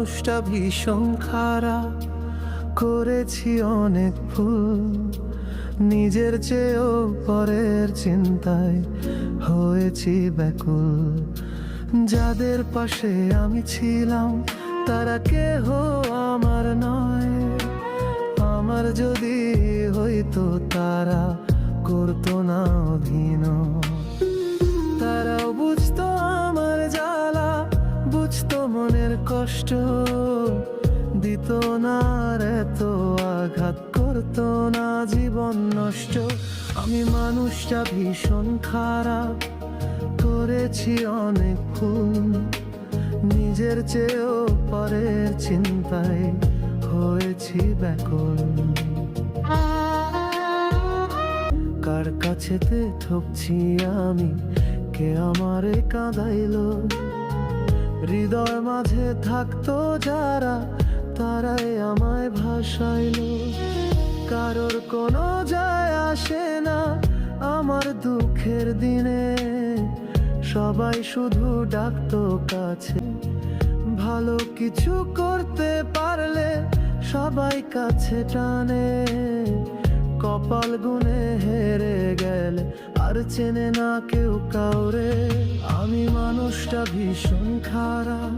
মানুষটা ভীষণ খারাপ, করেছি অনেক ভুল, নিজের চেয়েও পরের চিন্তায় হয়েছি ব্যাকুল। যাদের পাশে আমি ছিলাম তারা কেহ আমার নয়, আমার যদি হইতো তারা করতো না অভিনয়। তারাও বুঝতো আমার জ্বালা, বুঝতো মনের কষ্ট, দিত না আর এত আঘাত, করতো না জীবন নষ্ট। আমি মানুষটা ভীষণ খারাপ, করেছি অনেক ভুল, নিজের চেয়েও পরের চিন্তায় হয়েছি ব্যাকুল। কার কাছেতে ঠকছি আমি, কে আমারে কাঁদাইলো, হৃদয় মাঝে থাকতো যারা তারাই আমায় ভাসাইলো। কারোর কোনো যায় আসে না আমার দুঃখের দিনে, সবাই শুধু ডাকতো কাছে। ভালো কিছু করতে পারলে সবাই কাছে টানে, কপাল গুনে হেরে গেলে আর চেনে না কেউ কাউরে। আমি মানুষটা ভীষণ খারাপ,